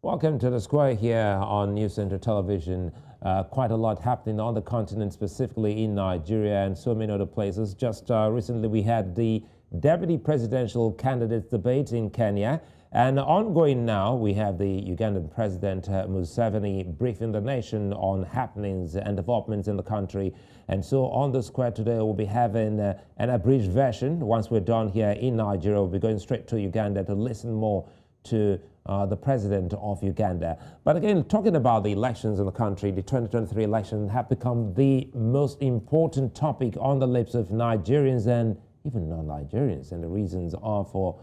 Welcome to the Square here on News Center Television. Quite a lot happening on the continent, specifically in Nigeria and so many other places. Just recently we had the deputy presidential candidates debate in Kenya. And ongoing now, we have the Ugandan President Museveni briefing the nation on happenings and developments in the country. And so on the Square today, we'll be having an abridged version. Once we're done here in Nigeria, we'll be going straight to Uganda to listen more to the president of Uganda. But again, talking about the elections in the country, the 2023 election have become the most important topic on the lips of Nigerians and even non-Nigerians. And the reasons are for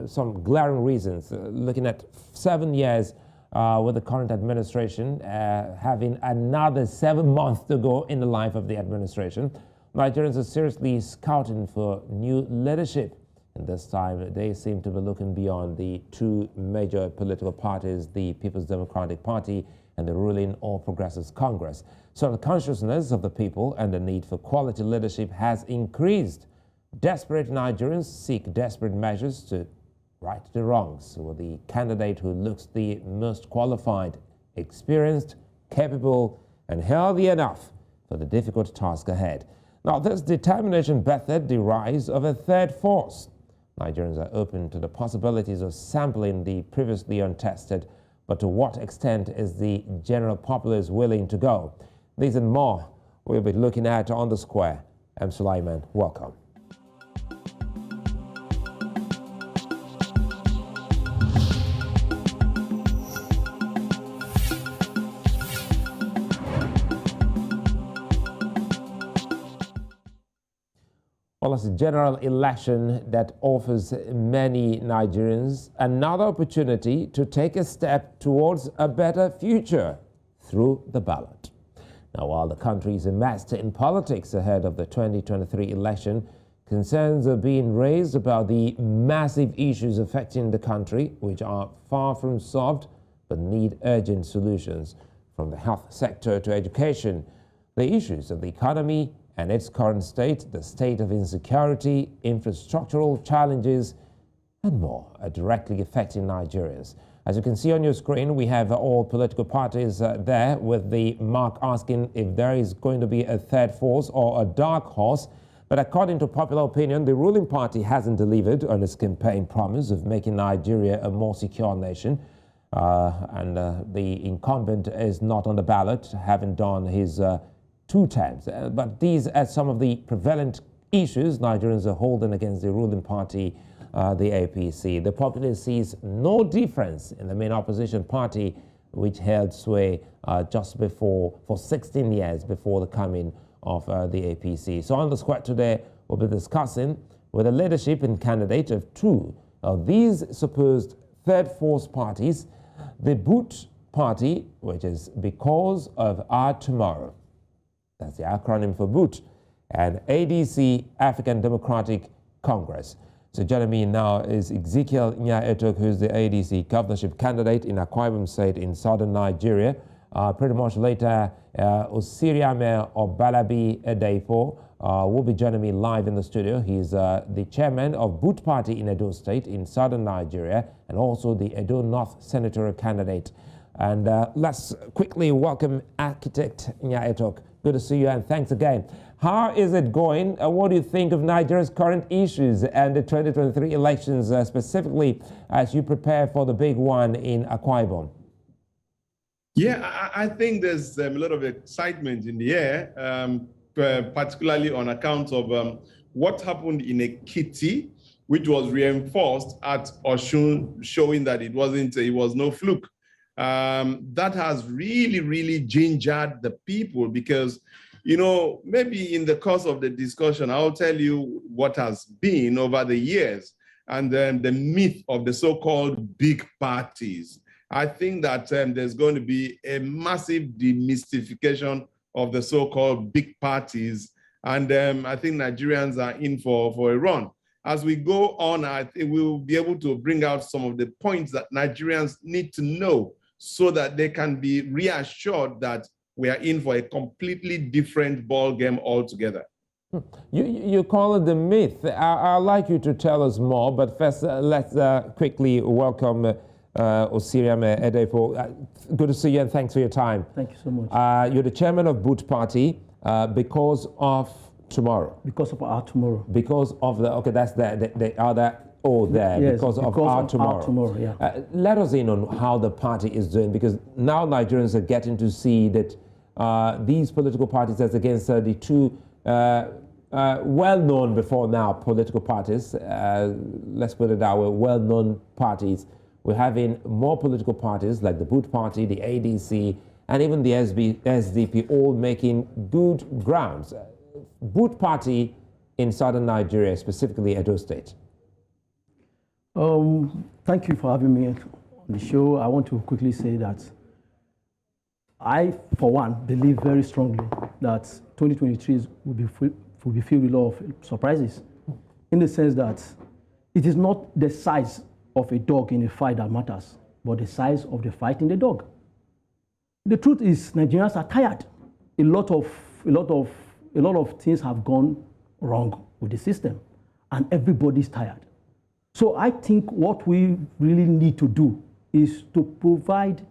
some glaring reasons. Looking at 7 years with the current administration, having another 7 months to go in the life of the administration, Nigerians are seriously scouting for new leadership. And this time, they seem to be looking beyond the two major political parties, the People's Democratic Party and the ruling All Progressives Congress. So the consciousness of the people and the need for quality leadership has increased. Desperate Nigerians seek desperate measures to right the wrongs with the candidate who looks the most qualified, experienced, capable, and healthy enough for the difficult task ahead. Now, this determination bettered the rise of a third force. Nigerians are open to the possibilities of sampling the previously untested, but to what extent is the general populace willing to go? These and more we'll be looking at on the Square. I'm Sulaiman. Welcome. Well, it's a general election that offers many Nigerians another opportunity to take a step towards a better future through the ballot. Now, while the country is immersed in politics ahead of the 2023 election, concerns are being raised about the massive issues affecting the country, which are far from solved but need urgent solutions, from the health sector to education, the issues of the economy and its current state, the state of insecurity, infrastructural challenges, and more are directly affecting Nigerians. As you can see on your screen, we have all political parties there with the mark asking if there is going to be a third force or a dark horse. But according to popular opinion, the ruling party hasn't delivered on its campaign promise of making Nigeria a more secure nation. The incumbent is not on the ballot, having done his 2 terms. But these are some of the prevalent issues Nigerians are holding against the ruling party, the APC. The populace sees no difference in the main opposition party, which held sway just before, for 16 years before the coming of the APC. So on the Square today, we'll be discussing with the leadership and candidate of 2 of these supposed third force parties, the Boot Party, which is Because of Our Tomorrow. That's the acronym for BOOT, and ADC, African Democratic Congress. So joining me now is Ezekiel Nya-Etok, who's the ADC governorship candidate in Akwa Ibom State in southern Nigeria. Pretty much later, Osiriame Obalabi Edeipo will be joining me live in the studio. He's the chairman of Boot Party in Edo State in southern Nigeria and also the Edo North Senatorial candidate. And let's quickly welcome architect Nya-Etok. Good to see you, and thanks again. How is it going? What do you think of Nigeria's current issues and the 2023 elections, specifically as you prepare for the big one in Akwa Ibom? Yeah, I think there's a lot of excitement in the air, particularly on account of what happened in Ekiti, which was reinforced at Osun, showing that it was no fluke. That has really gingered the people because, maybe in the course of the discussion, I'll tell you what has been over the years and then the myth of the so-called big parties. I think that there's going to be a massive demystification of the so-called big parties. And I think Nigerians are in for a run. As we go on, I think we'll be able to bring out some of the points that Nigerians need to know so that they can be reassured that we are in for a completely different ball game altogether. You call it the myth. I'd like you to tell us more, but first let's quickly welcome Osiriame, Edeipo. Good to see you and thanks for your time. Thank you so much. You're the chairman of Boot Party because of tomorrow. Because of our tomorrow. Because of the, okay, that's the other there, yes, because of our tomorrow. Our tomorrow, yeah. Let us in on how the party is doing, because now Nigerians are getting to see that these political parties, as against the two well-known before now political parties, let's put it that way, well-known parties, we're having more political parties like the Boot Party, the ADC, and even the SDP, all making good grounds. Boot Party in southern Nigeria, specifically Edo State. Thank you for having me on the show. I want to quickly say that I, for one, believe very strongly that 2023 will be filled with a lot of surprises, in the sense that it is not the size of a dog in a fight that matters, but the size of the fight in the dog. The truth is, Nigerians are tired. A lot of things have gone wrong with the system, and everybody's tired. So I think what we really need to do is to provide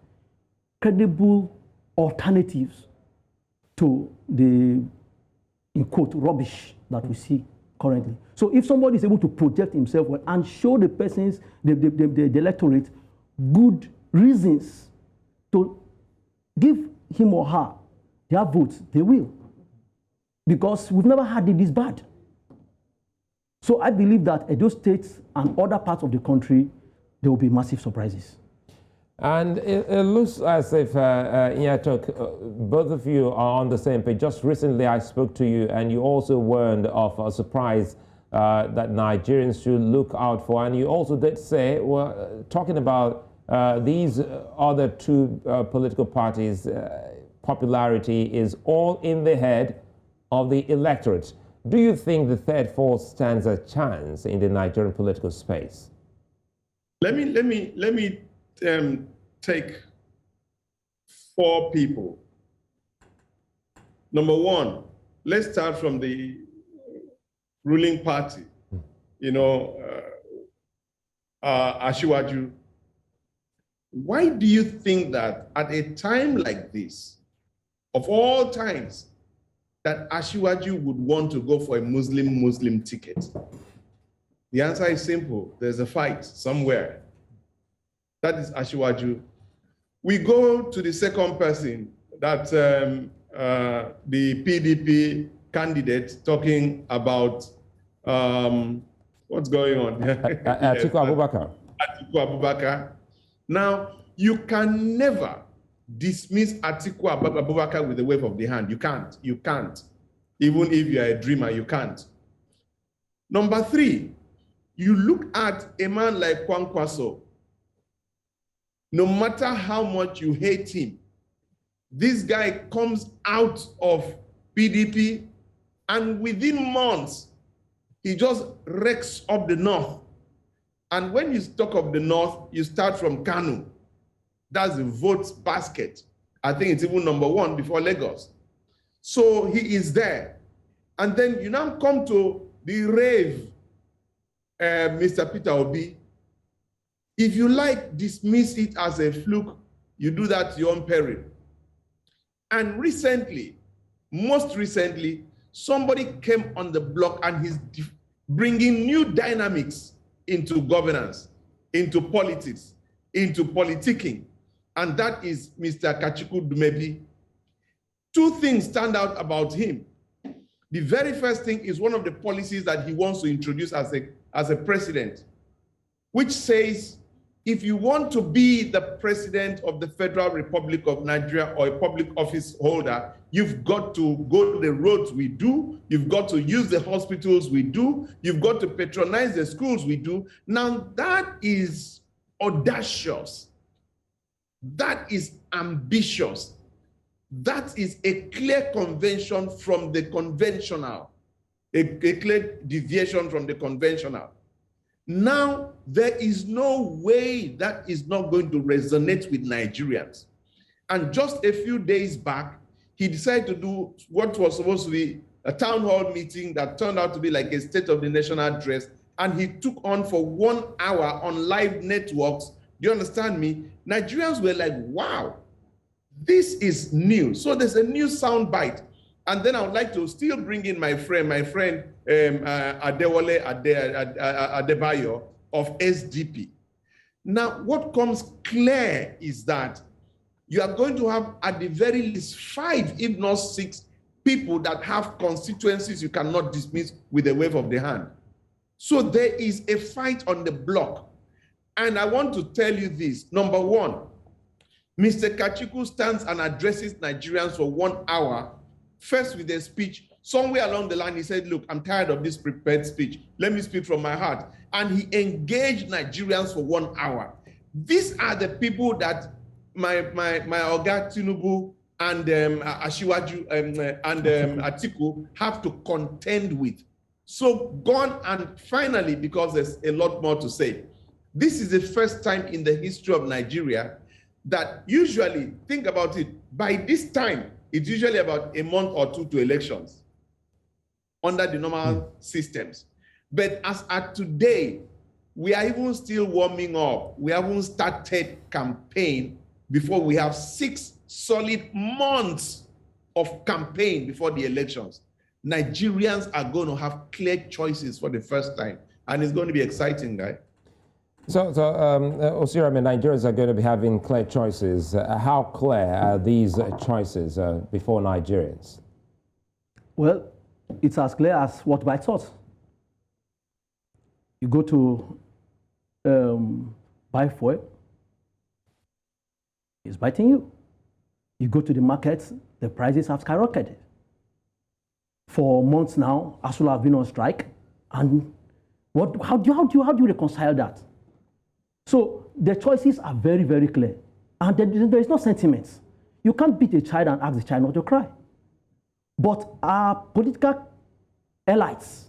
credible alternatives to the, in quote, rubbish that we see currently. So if somebody is able to project himself well and show the persons, the electorate, good reasons to give him or her their votes, they will. Because we've never had it this bad. So I believe that Edo State and other parts of the country, there will be massive surprises. And it looks as if, Nya-Etok, both of you are on the same page. Just recently I spoke to you and you also warned of a surprise that Nigerians should look out for. And you also did say, well, talking about these other two political parties, popularity is all in the head of the electorate. Do you think the third force stands a chance in the Nigerian political space? Let me take four people. Number one, let's start from the ruling party. You know, Asiwaju. Why do you think that at a time like this, of all times, that Asiwaju would want to go for a Muslim ticket? The answer is simple. There's a fight somewhere. That is Asiwaju. We go to the second person, that the PDP candidate talking about what's going on? Atiku Abubakar. Atiku Abubakar. Now, you can never dismiss Atiku Abubakar with a wave of the hand. You can't. You can't. Even if you are a dreamer, you can't. Number three, you look at a man like Kwankwaso. No matter how much you hate him, this guy comes out of PDP and within months, he just wrecks up the north. And when you talk of the north, you start from Kanu. That's the votes basket. I think it's even number one before Lagos. So he is there. And then you now come to the rave, Mr. Peter Obi. If you like, dismiss it as a fluke, you do that to your own peril. And recently, most recently, somebody came on the block and he's bringing new dynamics into governance, into politics, into politicking. And that is Mr. Kachiku Dumebi. Two things stand out about him. The very first thing is one of the policies that he wants to introduce as a president, which says, if you want to be the president of the Federal Republic of Nigeria or a public office holder, you've got to go the roads we do, you've got to use the hospitals we do, you've got to patronize the schools we do. Now that is audacious. That is ambitious. That is a clear convention from the conventional, a clear deviation from the conventional. Now, there is no way that is not going to resonate with Nigerians. And just a few days back, he decided to do what was supposed to be a town hall meeting that turned out to be like a State of the Nation address. And he took on for 1 hour on live networks Do you understand me? Nigerians were like, wow, this is new. So there's a new sound bite. And then I would like to still bring in my friend Adewale Adebayo of SDP. Now, what comes clear is that you are going to have at the very least 5, if not 6, people that have constituencies you cannot dismiss with a wave of the hand. So there is a fight on the block. And I want to tell you this. Number one, Mr. Kachiku stands and addresses Nigerians for 1 hour, first with a speech. Somewhere along the line, he said, look, I'm tired of this prepared speech. Let me speak from my heart. And he engaged Nigerians for 1 hour. These are the people that my Oga Tinubu and Ashiwaju and Atiku have to contend with. So gone, and finally, because there's a lot more to say, this is the first time in the history of Nigeria that usually, think about it, by this time, it's usually about a month or 2 to elections under the normal systems. But as at today, we are even still warming up. We haven't started campaign before we have 6 solid months of campaign before the elections. Nigerians are going to have clear choices for the first time, and it's going to be exciting, guys. So Osiriame, Nigerians are going to be having clear choices. How clear are these choices before Nigerians? Well, it's as clear as what by thought. You go to buy fuel, it's biting you. You go to the market, the prices have skyrocketed. For months now, ASULA have been on strike, and how do you reconcile that? So the choices are very, very clear, and there is no sentiment. You can't beat a child and ask the child not to cry. But our political elites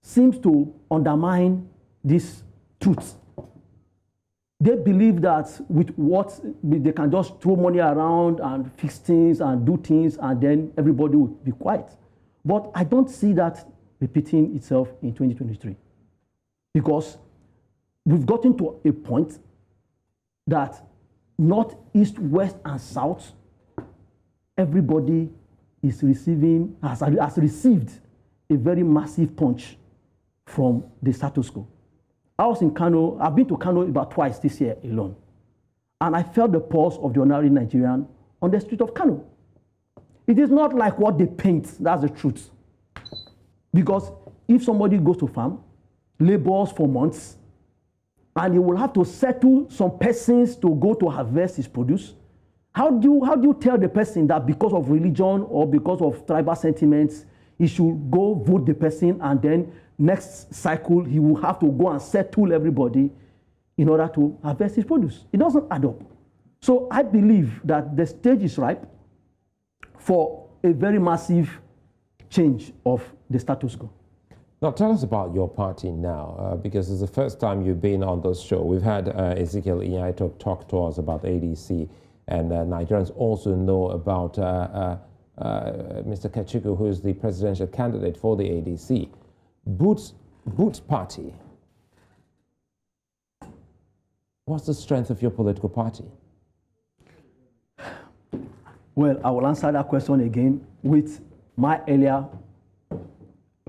seems to undermine this truth. They believe that with what they can just throw money around and fix things and do things, and then everybody will be quiet. But I don't see that repeating itself in 2023, because we've gotten to a point that north, east, west, and south, everybody is has received a very massive punch from the status quo. I was in Kano. I've been to Kano about twice this year alone, and I felt the pulse of the ordinary Nigerian on the street of Kano. It is not like what they paint, that's the truth. Because if somebody goes to farm, labors for months, and he will have to settle some persons to go to harvest his produce, how do you tell the person that because of religion or because of tribal sentiments, he should go vote the person, and then next cycle he will have to go and settle everybody in order to harvest his produce? It doesn't add up. So I believe that the stage is ripe for a very massive change of the status quo. Now, tell us about your party now, because it's the first time you've been on this show. We've had Ezekiel Nya-Etok talk to us about ADC, and Nigerians also know about Mr. Kachiku, who is the presidential candidate for the ADC. Boots Party. What's the strength of your political party? Well, I will answer that question again with my earlier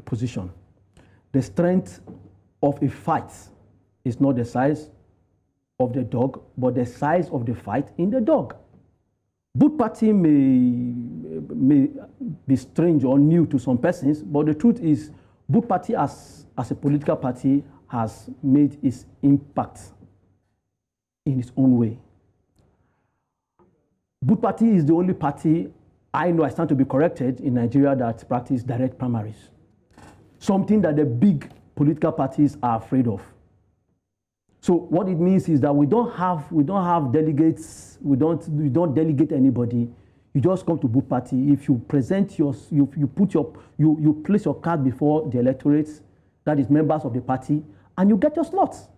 position. The strength of a fight is not the size of the dog, but the size of the fight in the dog. Boot Party may be strange or new to some persons, but the truth is Boot Party as a political party has made its impact in its own way. Boot Party is the only party I know, I stand to be corrected, in Nigeria that practice direct primaries. Something that the big political parties are afraid of. So what it means is that we don't have delegates, we don't delegate anybody. You just come to Boot Party. If you present you place your card before the electorate, that is members of the party, and you get your slots.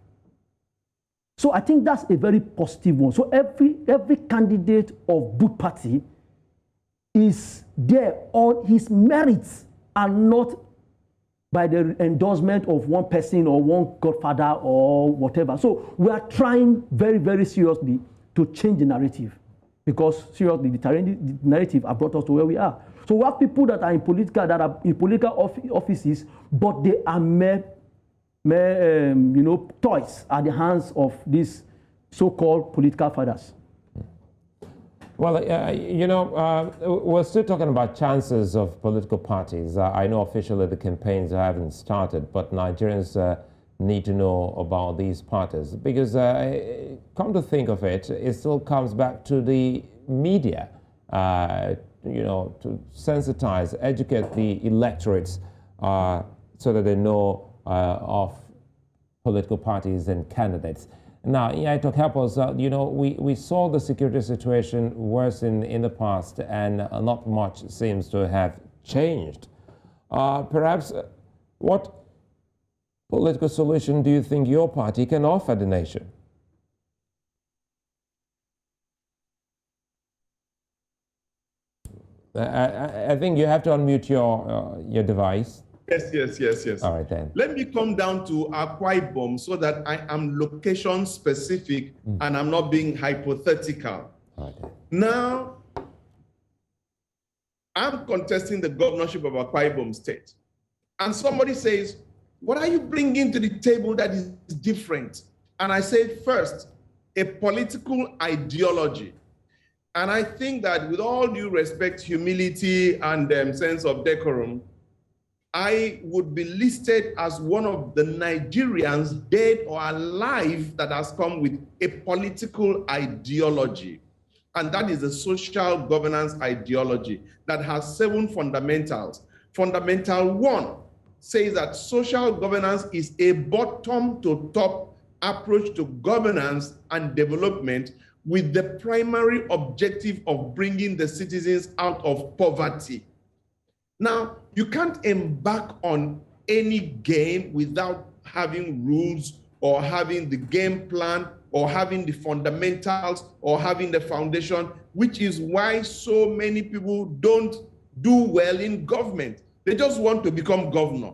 So I think that's a very positive one. So every candidate of Boot Party is there on his merits and not by the endorsement of one person or one godfather or whatever. So we are trying very, very seriously to change the narrative, because seriously, the narrative has brought us to where we are. So we have people that are in political offices, but they are mere toys at the hands of these so-called political fathers. Well, we're still talking about chances of political parties. I know officially the campaigns haven't started, but Nigerians need to know about these parties, because come to think of it, it still comes back to the media, to sensitize, educate the electorates so that they know of political parties and candidates. Now, Nya-Etok, help us. We saw the security situation worsen in the past, and not much seems to have changed. Perhaps, what political solution do you think your party can offer the nation? I think you have to unmute your device. Yes. All right, then. Let me come down to Akwa Ibom so that I am location specific and I'm not being hypothetical. All right, then. Now, I'm contesting the governorship of Akwa Ibom State. And somebody says, what are you bringing to the table that is different? And I say, first, a political ideology. And I think that with all due respect, humility, and sense of decorum, I would be listed as one of the Nigerians, dead or alive, that has come with a political ideology. And that is a social governance ideology that has 7 fundamentals. Fundamental 1 says that social governance is a bottom-to-top approach to governance and development, with the primary objective of bringing the citizens out of poverty. Now, you can't embark on any game without having rules, or having the game plan, or having the fundamentals, or having the foundation, which is why so many people don't do well in government. They just want to become governor.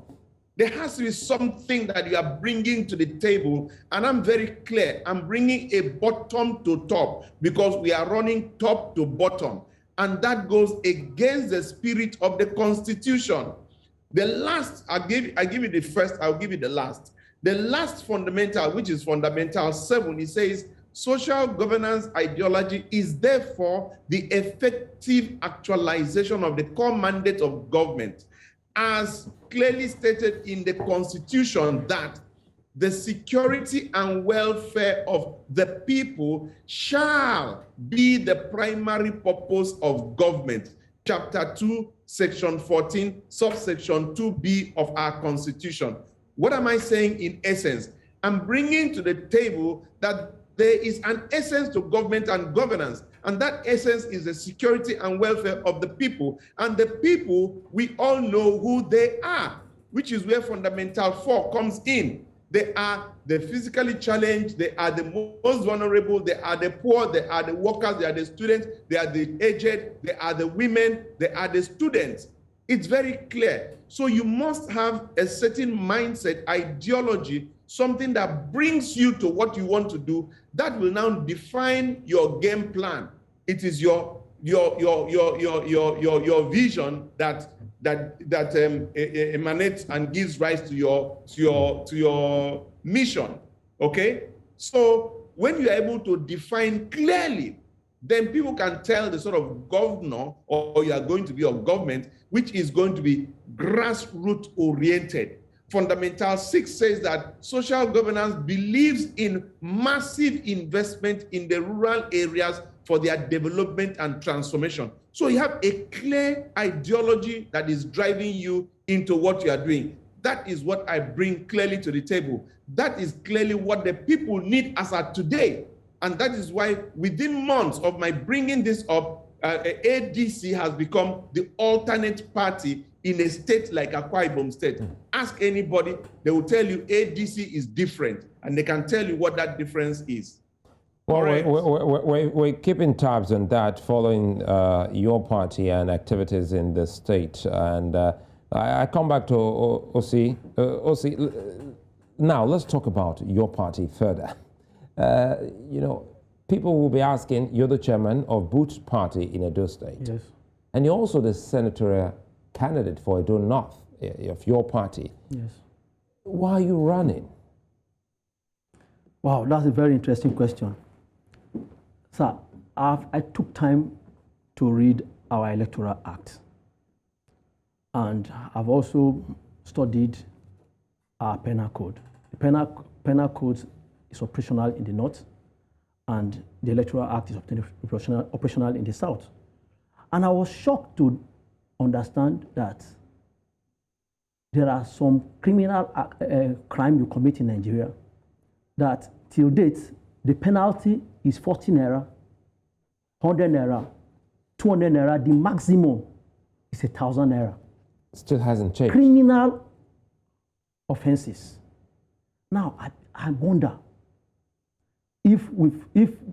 There has to be something that you are bringing to the table, and I'm very clear. I'm bringing a bottom to top, because we are running top to bottom, and that goes against the spirit of the Constitution. The last, I give you the first, I'll give you the last. The last fundamental, which is fundamental 7, it says, social governance ideology is therefore the effective actualization of the core mandate of government, as clearly stated in the Constitution, that the security and welfare of the people shall be the primary purpose of government. Chapter 2, Section 14, subsection 2B of our Constitution. What am I saying in essence? I'm bringing to the table that there is an essence to government and governance, and that essence is the security and welfare of the people. And the people, we all know who they are, which is where fundamental 4 comes in. They are the physically challenged, they are the most vulnerable, they are the poor, they are the workers, they are the students, they are the aged, they are the women, they are the students. It's very clear. So you must have a certain mindset, ideology, something that brings you to what you want to do, that will now define your game plan. It is your vision that emanates and gives rise to your mission. Okay? So when you are able to define clearly, then people can tell the sort of governor or you are going to be a government which is going to be grassroots oriented. Fundamental 6 says that social governance believes in massive investment in the rural areas for their development and transformation. So you have a clear ideology that is driving you into what you are doing. That is what I bring clearly to the table. That is clearly what the people need as of today. And that is why within months of my bringing this up, ADC has become the alternate party in a state like Akwa Ibom State. Ask anybody, they will tell you ADC is different, and they can tell you what that difference is. Well, we're keeping tabs on that, following your party and activities in the state. And I come back to Osi. Osi, now let's talk about your party further. You know, people will be asking, you're the chairman of Boot's party in Edo State. Yes. And you're also the senatorial candidate for Edo North of your party. Yes. Why are you running? Wow, that's a very interesting question. Sir, I took time to read our Electoral Act. And I've also studied our penal code. The penal code is operational in the north, and the Electoral Act is operational in the south. And I was shocked to understand that there are some criminal crime you commit in Nigeria that till date, the penalty is 40 naira, 100 naira, 200 naira, the maximum is 1,000 naira. Still hasn't changed. Criminal offenses. Now, I wonder if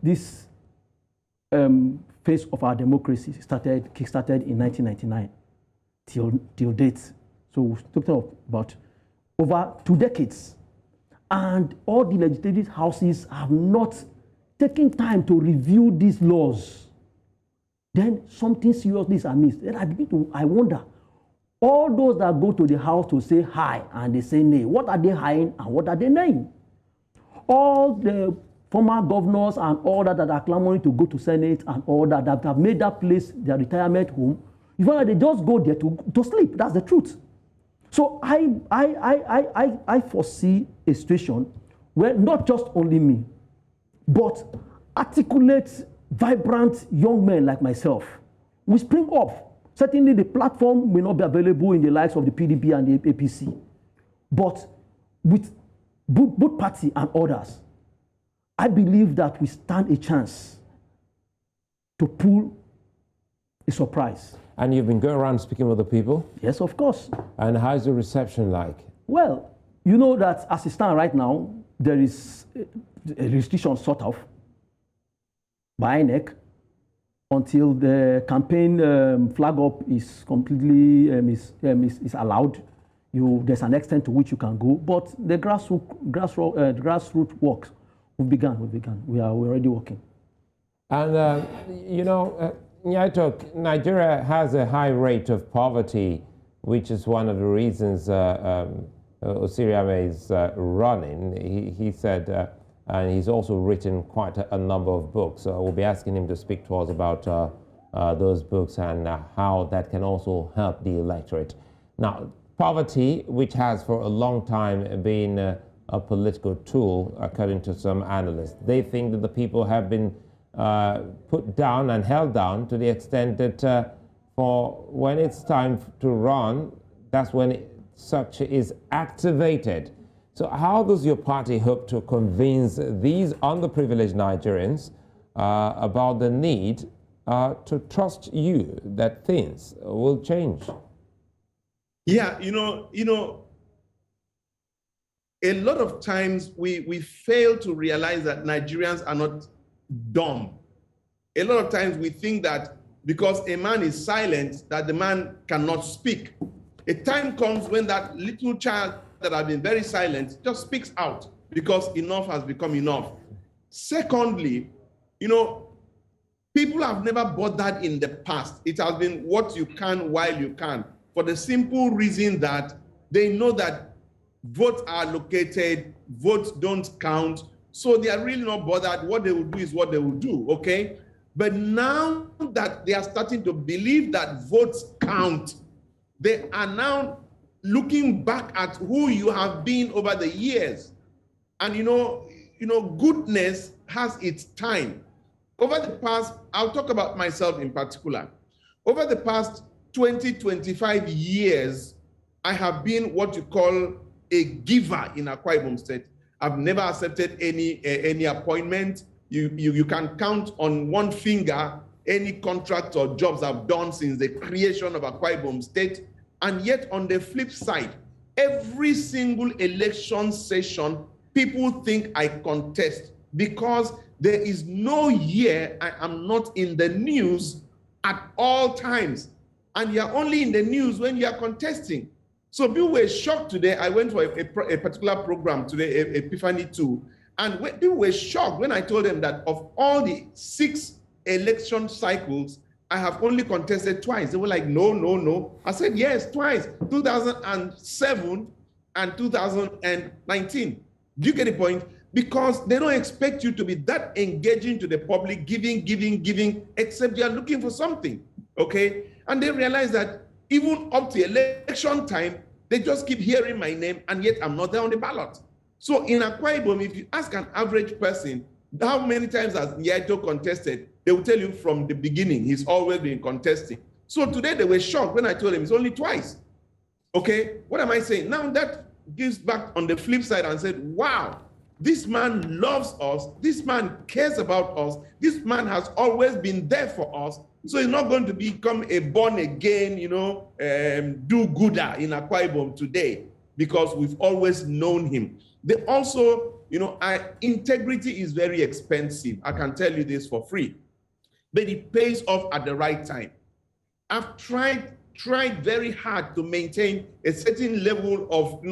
this phase of our democracy kickstarted in 1999 till date. So we're talking about over 2 decades. And all the legislative houses have not taken time to review these laws. Then something seriously is amiss. Then I wonder, all those that go to the house to say hi and they say nay, what are they highing and what are they naying? All the former governors and all that are clamoring to go to Senate and all that have made that place their retirement home, you find that they just go there to sleep. That's the truth. So I foresee a situation where not just only me, but articulate, vibrant young men like myself will spring up. Certainly the platform may not be available in the likes of the PDP and the APC, but with both party and others, I believe that we stand a chance to pull a surprise. And you've been going around speaking with the people? Yes, of course. And how's the reception like? Well, you know that as it stands right now, there is a restriction sort of by INEC until the campaign flag up is completely is allowed. There's an extent to which you can go, but the grassroots work we've begun. We're already working. And you know, Nya-Etok, Nigeria has a high rate of poverty, which is one of the reasons Osiriame is running. He said, and he's also written quite a number of books. So we'll be asking him to speak to us about those books and how that can also help the electorate. Now, poverty, which has for a long time been a political tool, according to some analysts, they think that the people have been put down and held down to the extent that for when it's time to run, that's when such is activated. So how does your party hope to convince these underprivileged Nigerians about the need to trust you that things will change? Yeah, you know, a lot of times we fail to realize that Nigerians are not dumb. A lot of times we think that because a man is silent, that the man cannot speak. A time comes when that little child that has been very silent just speaks out because enough has become enough. Secondly, you know, people have never bothered in the past. It has been what you can while you can, for the simple reason that they know that votes are located, votes don't count, so they are really not bothered. What they will do is what they will do, okay? But now that they are starting to believe that votes count, they are now looking back at who you have been over the years. And you know, goodness has its time. Over the past, I'll talk about myself in particular. Over the past 20, 25 years, I have been what you call a giver in Akwa Ibom State. I've never accepted any appointment. You can count on one finger any contracts or jobs I've done since the creation of Akwa Ibom State. And yet on the flip side, every single election session, people think I contest because there is no year I am not in the news at all times. and you're only in the news when you are contesting. So people were shocked today. I went for a particular program today, Epiphany 2, and people were shocked when I told them that of all the 6 election cycles, I have only contested twice. They were like, no, no, no. I said, yes, twice, 2007 and 2019. Do you get the point? Because they don't expect you to be that engaging to the public, giving, except you are looking for something, okay? And they realize that even up to election time, they just keep hearing my name, and yet I'm not there on the ballot. So in Akwa Ibom, if you ask an average person, how many times has Nya-Etok contested, they will tell you from the beginning, he's always been contesting. So today they were shocked when I told them it's only twice. Okay, what am I saying? Now that gives back on the flip side and said, wow, this man loves us, this man cares about us, this man has always been there for us, so he's not going to become a born-again, do-gooder in Akwa Ibom today, because we've always known him. They also, integrity is very expensive. I can tell you this for free, but it pays off at the right time. I've tried very hard to maintain a certain level of,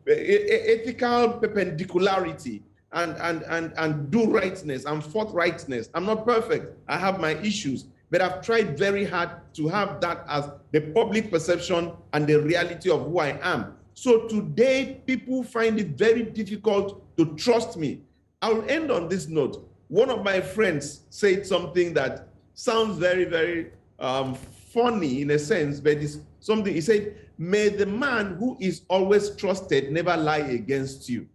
ethical perpendicularity and do rightness and forthrightness. I'm not perfect. I have my issues, but I've tried very hard to have that as the public perception and the reality of who I am. So today, people find it very difficult to trust me. I'll end on this note. One of my friends said something that sounds very, very funny in a sense, but it's something. He said, may the man who is always trusted never lie against you.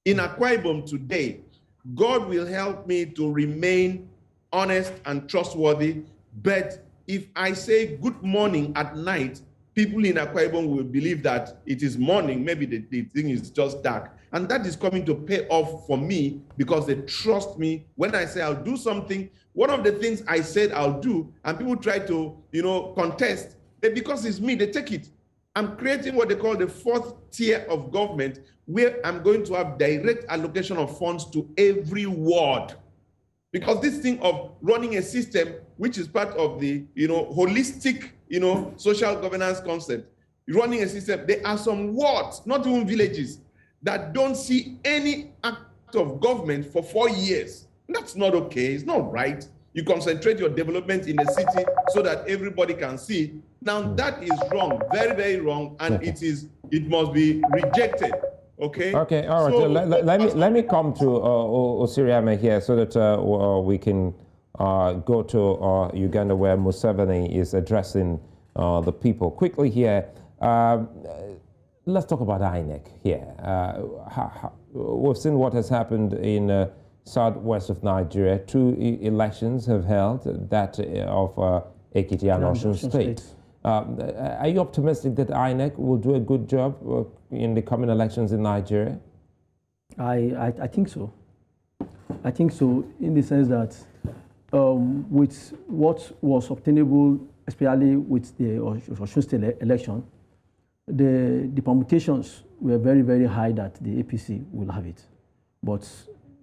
In Akwa Ibom today, God will help me to remain honest and trustworthy, but if I say good morning at night, people in Akwa Ibom will believe that it is morning, maybe the thing is just dark. And that is coming to pay off for me because they trust me. When I say I'll do something, one of the things I said I'll do, and people try to, contest, but because it's me, they take it. I'm creating what they call the 4th tier of government, where I'm going to have direct allocation of funds to every ward. Because this thing of running a system, which is part of the, holistic, social governance concept, running a system, there are some wards, not even villages, that don't see any act of government for 4 years. That's not okay. It's not right. You concentrate your development in the city so that everybody can see. Now that is wrong, very, very wrong, and it must be rejected. Okay. Okay. All right. So, let me come to Osiriame here so that we can go to Uganda, where Museveni is addressing the people quickly here. Let's talk about INEC here. We've seen what has happened in southwest of Nigeria. 2 elections have held, that of Ekiti and Osun State. Are you optimistic that INEC will do a good job in the coming elections in Nigeria? I think so. I think so in the sense that with what was obtainable, especially with the Osun State election, the permutations were very, very high that the APC will have it. But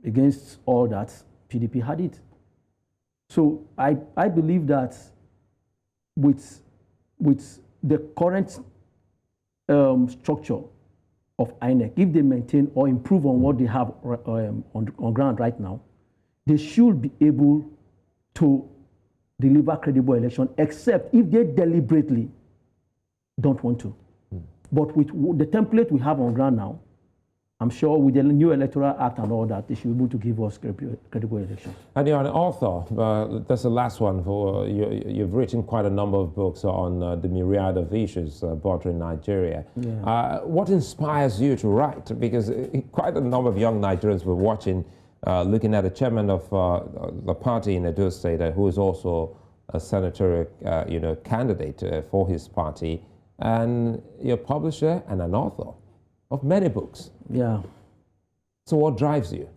against all that, PDP had it. So I believe that with the current structure of INEC, if they maintain or improve on what they have on ground right now, they should be able to deliver credible election, except if they deliberately don't want to. But with the template we have on ground now, I'm sure with the new electoral act and all that, they should be able to give us credible elections. And you're an author. That's the last one. You've written quite a number of books on the myriad of issues bordering Nigeria. Yeah. What inspires you to write? Because quite a number of young Nigerians were watching, looking at the chairman of the party in Edo State, who is also a senatorial candidate for his party, and you're a publisher and an author of many books. Yeah. So what drives you?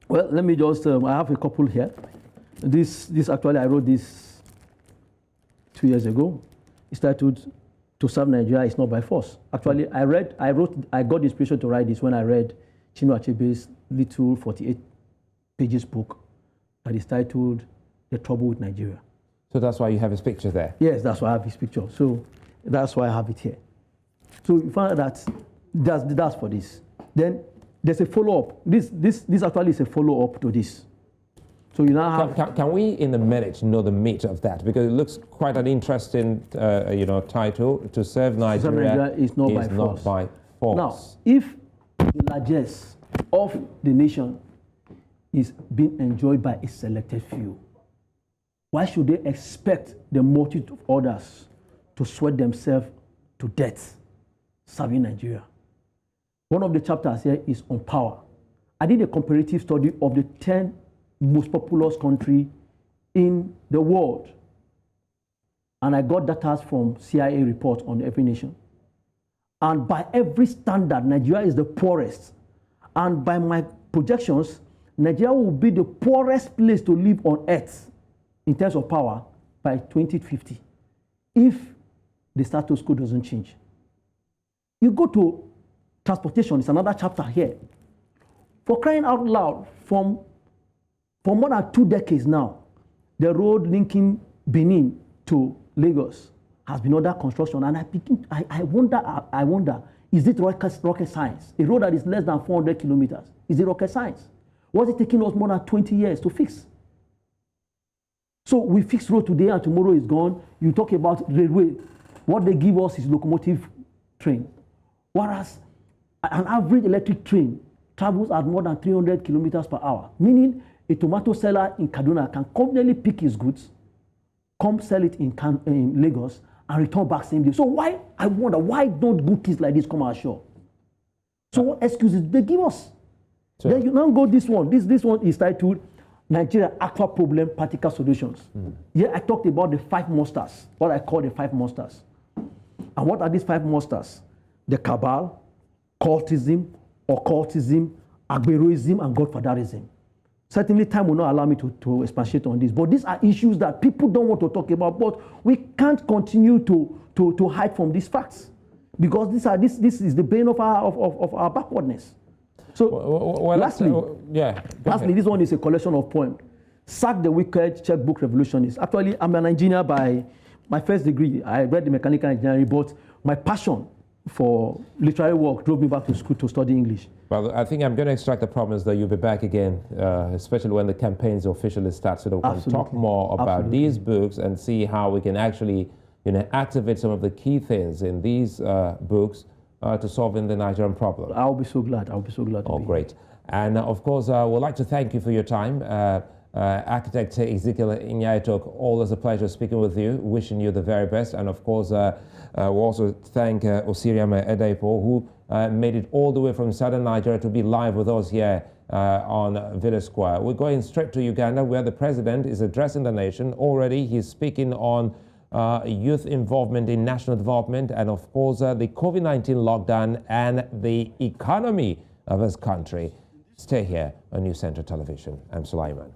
Well, let me just, I have a couple here. This actually, I wrote this 2 years ago. It's titled, "To Serve Nigeria is Not by Force." Actually, I got inspiration to write this when I read Chinua Achebe's little 48 pages book that is titled, "The Trouble with Nigeria." So that's why you have his picture there. Yes, that's why I have his picture. So that's why I have it here. So you find that that's for this. Then there's a follow-up. This actually is a follow-up to this. So you now have... Can we, in a minute, know the meat of that? Because it looks quite an interesting, title. To serve Nigeria is not by force. Now, if the largesse of the nation is being enjoyed by a selected few, why should they expect the multitude of others to sweat themselves to death serving Nigeria? One of the chapters here is on power. I did a comparative study of the 10 most populous country in the world. And I got data from CIA report on every nation. And by every standard, Nigeria is the poorest. And by my projections, Nigeria will be the poorest place to live on earth in terms of power by 2050 if the status quo doesn't change. You go to transportation, it's another chapter here. For crying out loud, for more than 2 decades now, the road linking Benin to Lagos has been under construction, and I wonder, is it rocket science? A road that is less than 400 kilometers, is it rocket science? Was it taking us more than 20 years to fix? So we fix road today and tomorrow is gone. You talk about railway. What they give us is locomotive train. Whereas an average electric train travels at more than 300 kilometers per hour, meaning a tomato seller in Kaduna can confidently pick his goods, come sell it in Lagos, and return back same day. So why don't good things like this come ashore? So what excuses do they give us? Sure. Then you now go this one. This one is titled Nigeria Akwa Problem Practical Solutions. Here I talked about the 5 monsters, what I call the 5 monsters. And what are these 5 monsters? The cabal, cultism, occultism, agberoism, and godfatherism. Certainly time will not allow me to expatiate on this, but these are issues that people don't want to talk about, but we can't continue to hide from these facts because this is the bane of our backwardness. So lastly, this one is a collection of poems. Sack the Wicked, Checkbook Revolutionists. Actually, I'm an engineer by my first degree. I read the mechanical engineering, but my passion for literary work drove me back to school to study English. Well, I think I'm going to extract the promise that you'll be back again, especially when the campaigns officially start, so that we can talk more about these books and see how we can actually, activate some of the key things in these books to solving the Nigerian problem. I'll be so glad. I'll be so glad to be here. Great. And of course, we'd like to thank you for your time. Architect Ezekiel Nya-Etok, always a pleasure speaking with you, wishing you the very best. And of course, we also thank Osiriame Edeipo, who made it all the way from southern Nigeria to be live with us here on Village Square. We're going straight to Uganda, where the president is addressing the nation. Already, he's speaking on youth involvement in national development, and of course, the COVID-19 lockdown and the economy of his country. Stay here on News Center Television. I'm Sulaiman.